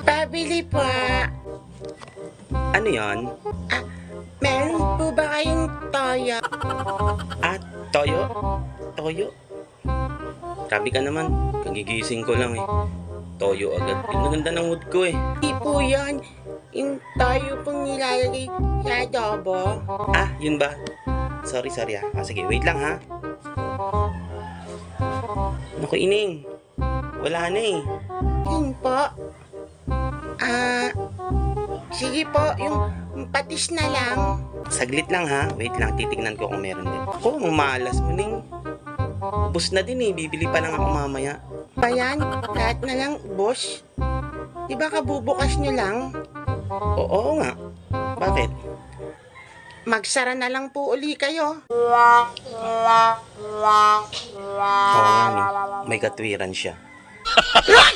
Pabili po. Ano yon? Meron po ba kayong toyo? Ah, toyo? Toyo? Grabe ka naman. Kagigising ko lang eh. Toyo agad. Pinaganda ng mood ko eh. Di po yan. Yung toyo pong nilalagay sa adobo. Ah, yun ba? Sorry ah. Sige, wait lang ha. Naku, Ining. Wala na eh. Yun po. Sige po, yung patis na lang. Saglit lang ha. Wait lang, titignan ko kung meron din. Ako, malas mo, Ning. Ubus na din eh. Bibili pa lang ako mamaya. Pa yan, lahat na lang, boss. Di ba kabubukas nyo lang? Oo nga. Bakit? Magsara na lang po uli kayo. Oo nga, no. May katwiran siya.